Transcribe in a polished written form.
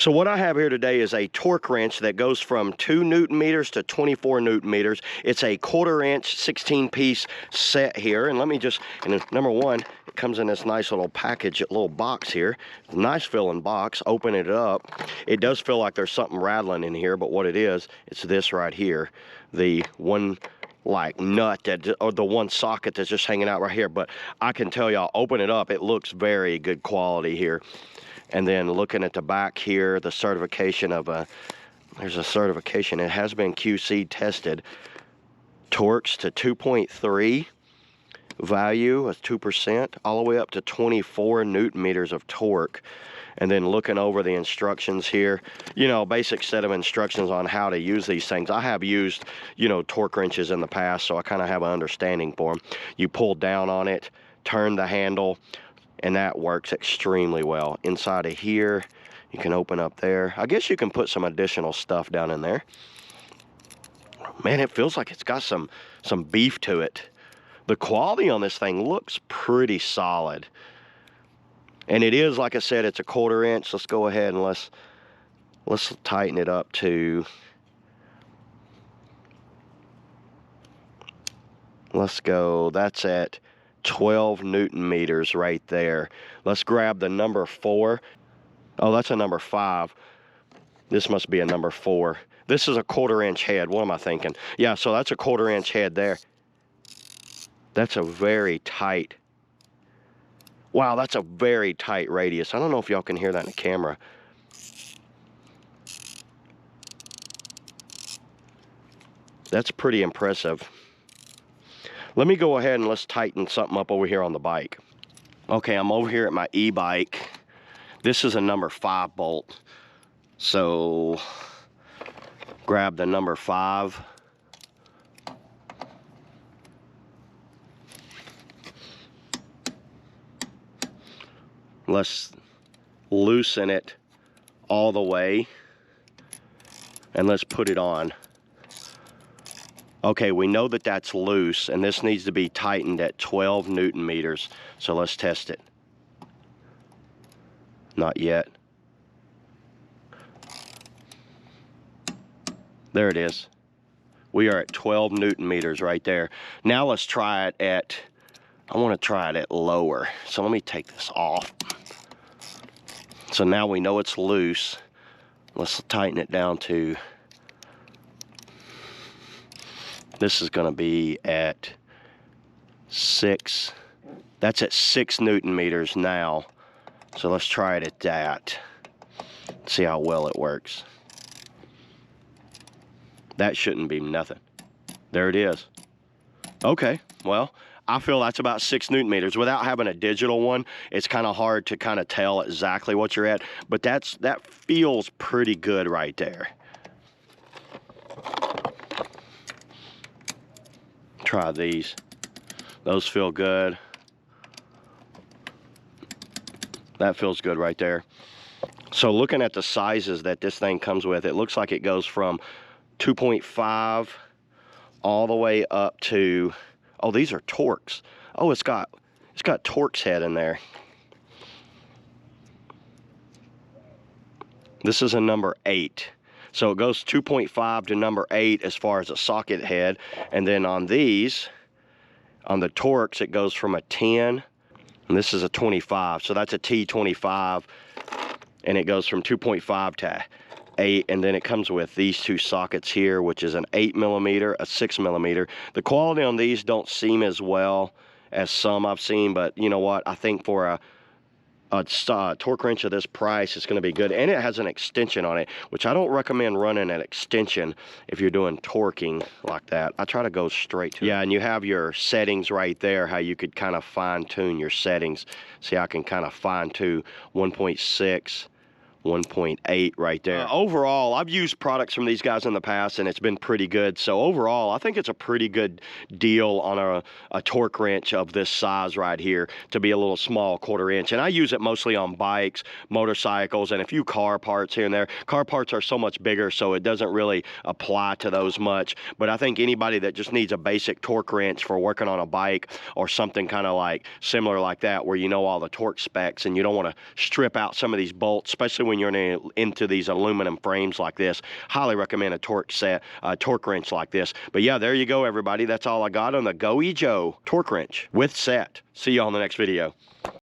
So what I have here today is a torque wrench that goes from 2 Newton meters to 24 Newton meters. It's a 1/4 inch 16-piece set here. And let me just, and number one, it comes in this nice little package, little box here. Nice feeling box. Open it up. It does feel like there's something rattling in here, but what it is, it's this right here. The one like nut that, or the one socket that's just hanging out right here. But I can tell y'all, open it up, it looks very good quality here. And then looking at the back here, the certification of there's a certification. It has been QC tested. Torques to 2.3, value of 2%, all the way up to 24 Newton meters of torque. And then looking over the instructions here, you know, basic set of instructions on how to use these things. I have used, you know, torque wrenches in the past, so I kind of have an understanding for them. You pull down on it, turn the handle, and that works extremely well. Inside of here, you can open up there. I guess you can put some additional stuff down in there. Man, it feels like it's got some beef to it. The quality on this thing looks pretty solid. And it is, like I said, it's a 1/4 inch. Let's go ahead and let's tighten it up to, let's go, that's at 12 Newton meters right there. Let's grab the number 4. Oh, that's a number 5. This must be a number 4. This is a 1/4 inch head. What am I thinking? Yeah, so that's a 1/4 inch head there. That's a very tight. Wow, that's a very tight radius. I don't know if y'all can hear that in the camera. That's pretty impressive. Let me go ahead and let's tighten something up over here on the bike. Okay, I'm over here at my e-bike. This is a number 5 bolt. So grab the number 5. Let's loosen it all the way and let's put it on. Okay, we know that that's loose, and this needs to be tightened at 12 Newton meters. So let's test it. Not yet. There it is. We are at 12 Newton meters right there. Now let's try it at, I want to try it at lower. So let me take this off. So now we know it's loose. Let's tighten it down to, this is going to be at 6. That's at 6 Newton meters now. So let's try it at that. See how well it works. That shouldn't be nothing. There it is. Okay, well, I feel that's about 6 Newton meters. Without having a digital one, it's kind of hard to kind of tell exactly what you're at. But that feels pretty good right there. Try these. Those feel good. That feels good right there. So looking at the sizes that this thing comes with, it looks like it goes from 2.5 all the way up to, oh, these are Torx. Oh, it's got Torx head in there. This is a number 8. So it goes 2.5 to number 8 as far as a socket head. And then on these, on the Torx, it goes from a 10, and this is a 25. So that's a T25, and it goes from 2.5 to 8. And then it comes with these 2 sockets here, which is an 8mm, a 6mm. The quality on these don't seem as well as some I've seen, but you know what? I think for a torque wrench of this price, it's going to be good. And it has an extension on it, which I don't recommend running an extension if you're doing torquing like that. I try to go straight to it. Yeah, and you have your settings right there, how you could kind of fine tune your settings. See, I can kind of fine tune 1.6, 1.8 right there. Overall, I've used products from these guys in the past, and it's been pretty good. So overall, I think it's a pretty good deal on a torque wrench of this size right here to be a little small 1/4 inch. And I use it mostly on bikes, motorcycles, and a few car parts here and there. Car parts are so much bigger, so it doesn't really apply to those much. But I think anybody that just needs a basic torque wrench for working on a bike or something kind of like similar like that, where you know all the torque specs and you don't want to strip out some of these bolts, especially when you're into these aluminum frames like this. Highly recommend a torque wrench like this. But yeah, there you go, everybody. That's all I got on the GOYOJO torque wrench with set. See you on the next video.